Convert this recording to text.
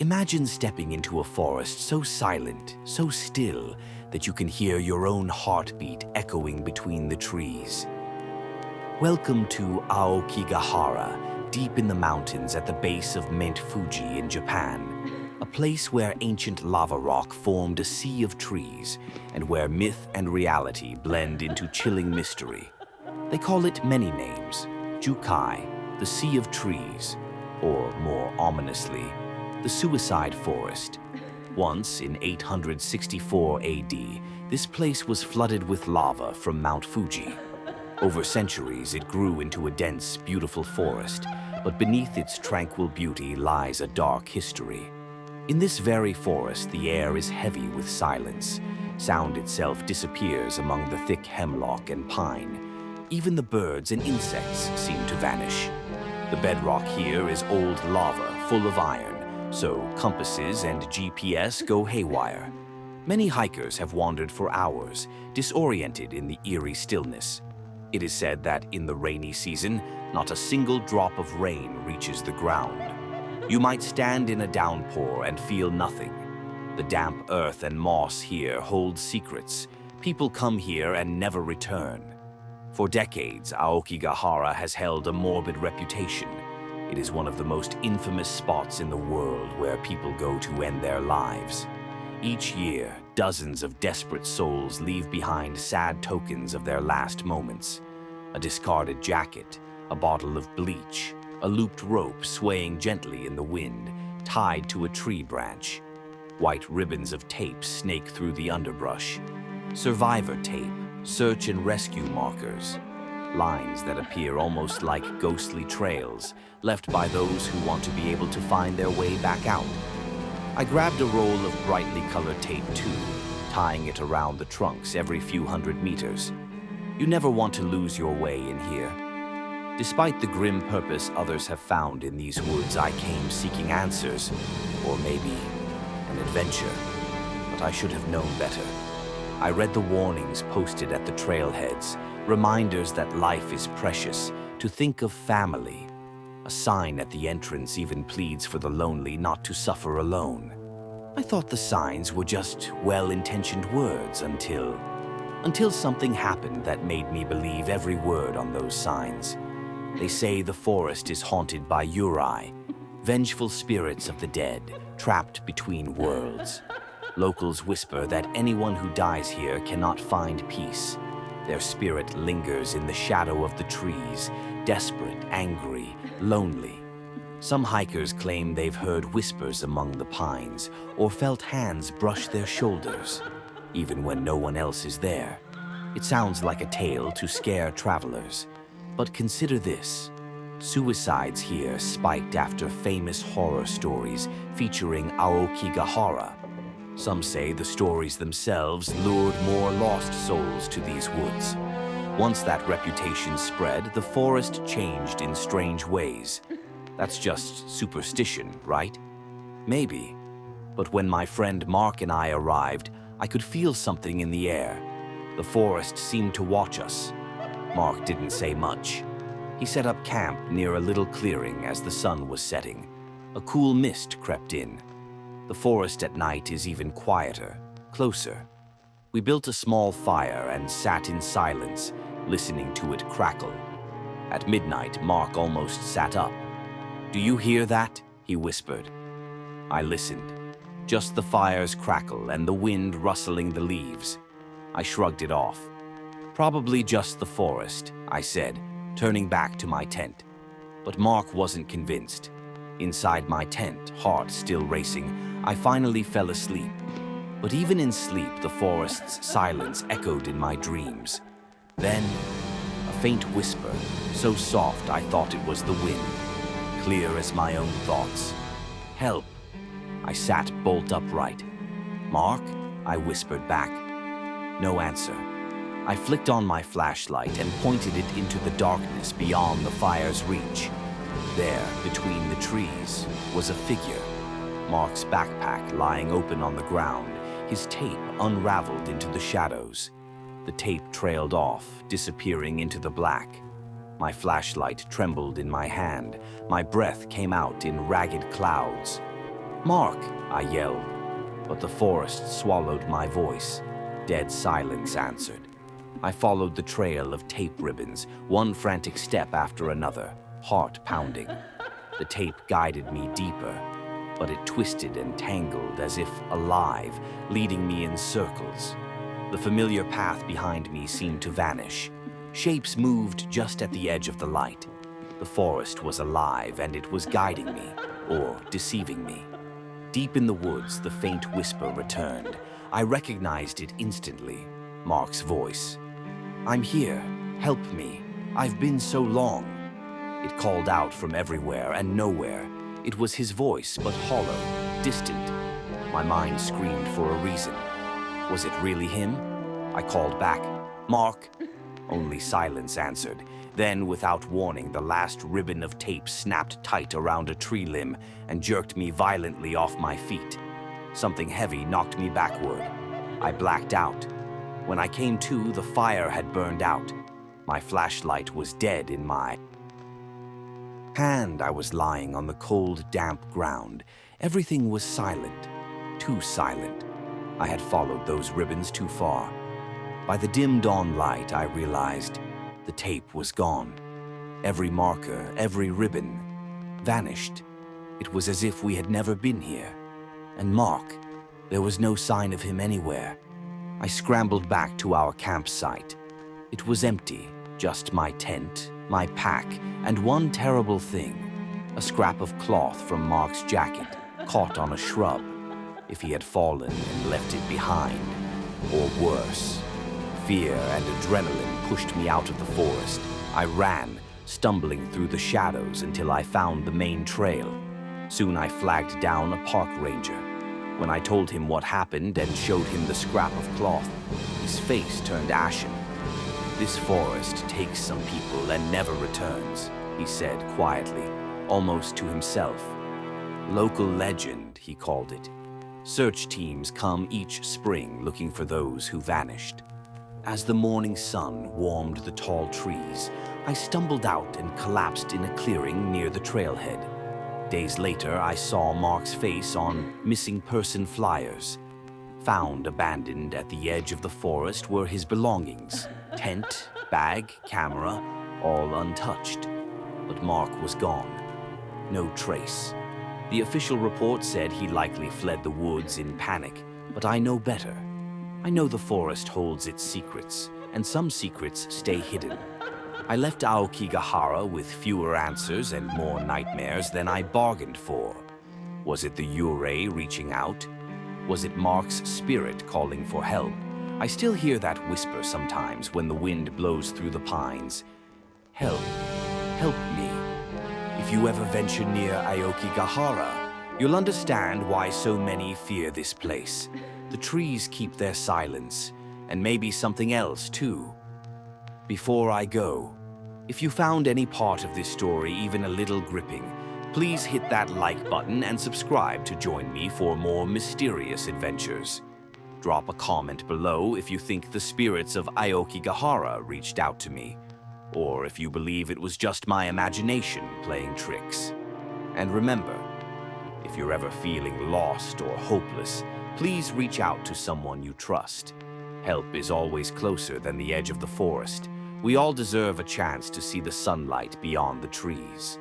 Imagine stepping into a forest so silent, so still, that you can hear your own heartbeat echoing between the trees. Welcome to Aokigahara, deep in the mountains at the base of Mount Fuji in Japan, a place where ancient lava rock formed a sea of trees and where myth and reality blend into chilling mystery. They call it many names: Jukai, the Sea of Trees, or more ominously, the Suicide Forest. Once, in 864 AD, this place was flooded with lava from Mount Fuji. Over centuries, it grew into a dense, beautiful forest, but beneath its tranquil beauty lies a dark history. In this very forest, the air is heavy with silence. Sound itself disappears among the thick hemlock and pine. Even the birds and insects seem to vanish. The bedrock here is old lava, full of iron, so compasses and GPS go haywire. Many hikers have wandered for hours, disoriented in the eerie stillness. It is said that in the rainy season, not a single drop of rain reaches the ground. You might stand in a downpour and feel nothing. The damp earth and moss here hold secrets. People come here and never return. For decades, Aokigahara has held a morbid reputation. It is one of the most infamous spots in the world where people go to end their lives. Each year, dozens of desperate souls leave behind sad tokens of their last moments. A discarded jacket, a bottle of bleach, a looped rope swaying gently in the wind, tied to a tree branch. White ribbons of tape snake through the underbrush. Survivor tape, search and rescue markers. Lines that appear almost like ghostly trails, left by those who want to be able to find their way back out. I grabbed a roll of brightly colored tape too, tying it around the trunks every few hundred meters. You never want to lose your way in here. Despite the grim purpose others have found in these woods, I came seeking answers, or maybe an adventure. But I should have known better. I read the warnings posted at the trailheads, reminders that life is precious, to think of family. A sign at the entrance even pleads for the lonely not to suffer alone. I thought the signs were just well-intentioned words until something happened that made me believe every word on those signs. They say the forest is haunted by Yurei, vengeful spirits of the dead, trapped between worlds. Locals whisper that anyone who dies here cannot find peace. Their spirit lingers in the shadow of the trees, desperate, angry, lonely. Some hikers claim they've heard whispers among the pines or felt hands brush their shoulders, even when no one else is there. It sounds like a tale to scare travelers. But consider this. Suicides here spiked after famous horror stories featuring Aokigahara. Some say the stories themselves lured more lost souls to these woods. Once that reputation spread, the forest changed in strange ways. That's just superstition, right? Maybe. But when my friend Mark and I arrived, I could feel something in the air. The forest seemed to watch us. Mark didn't say much. He set up camp near a little clearing as the sun was setting. A cool mist crept in. The forest at night is even quieter, closer. We built a small fire and sat in silence, listening to it crackle. At midnight, Mark almost sat up. "Do you hear that?" he whispered. I listened. Just the fire's crackle and the wind rustling the leaves. I shrugged it off. "Probably just the forest," I said, turning back to my tent. But Mark wasn't convinced. Inside my tent, heart still racing, I finally fell asleep. But even in sleep, the forest's silence echoed in my dreams. Then, a faint whisper, so soft I thought it was the wind, clear as my own thoughts. "Help!" I sat bolt upright. "Mark?" I whispered back. No answer. I flicked on my flashlight and pointed it into the darkness beyond the fire's reach. There, between the trees, was a figure. Mark's backpack lying open on the ground, his tape unraveled into the shadows. The tape trailed off, disappearing into the black. My flashlight trembled in my hand. My breath came out in ragged clouds. "Mark," I yelled, but the forest swallowed my voice. Dead silence answered. I followed the trail of tape ribbons, one frantic step after another, heart pounding. The tape guided me deeper, but it twisted and tangled as if alive, leading me in circles. The familiar path behind me seemed to vanish. Shapes moved just at the edge of the light. The forest was alive, and it was guiding me, or deceiving me. Deep in the woods, the faint whisper returned. I recognized it instantly. Mark's voice. "I'm here. Help me. I've been so long." It called out from everywhere and nowhere. It was his voice, but hollow, distant. My mind screamed for a reason. Was it really him? I called back, "Mark." Only silence answered. Then, without warning, the last ribbon of tape snapped tight around a tree limb and jerked me violently off my feet. Something heavy knocked me backward. I blacked out. When I came to, the fire had burned out. My flashlight was dead in my hand. I was lying on the cold, damp ground. Everything was silent. Too silent. I had followed those ribbons too far. By the dim dawn light, I realized the tape was gone. Every marker, every ribbon, vanished. It was as if we had never been here. And Mark, there was no sign of him anywhere. I scrambled back to our campsite. It was empty, just my tent, my pack, and one terrible thing, a scrap of cloth from Mark's jacket, caught on a shrub. If he had fallen and left it behind, or worse. Fear and adrenaline pushed me out of the forest. I ran, stumbling through the shadows until I found the main trail. Soon I flagged down a park ranger. When I told him what happened and showed him the scrap of cloth, his face turned ashen. "This forest takes some people and never returns," he said quietly, almost to himself. "Local legend," he called it. "Search teams come each spring looking for those who vanished." As the morning sun warmed the tall trees, I stumbled out and collapsed in a clearing near the trailhead. Days later, I saw Mark's face on missing person flyers. Found abandoned at the edge of the forest were his belongings, tent, bag, camera, all untouched. But Mark was gone. No trace. The official report said he likely fled the woods in panic, but I know better. I know the forest holds its secrets, and some secrets stay hidden. I left Aokigahara with fewer answers and more nightmares than I bargained for. Was it the Yurei reaching out? Was it Mark's spirit calling for help? I still hear that whisper sometimes when the wind blows through the pines. Help. Help me. If you ever venture near Aokigahara, you'll understand why so many fear this place. The trees keep their silence, and maybe something else too. Before I go, if you found any part of this story even a little gripping, please hit that like button and subscribe to join me for more mysterious adventures. Drop a comment below if you think the spirits of Aokigahara reached out to me, or if you believe it was just my imagination playing tricks. And remember, if you're ever feeling lost or hopeless, please reach out to someone you trust. Help is always closer than the edge of the forest. We all deserve a chance to see the sunlight beyond the trees.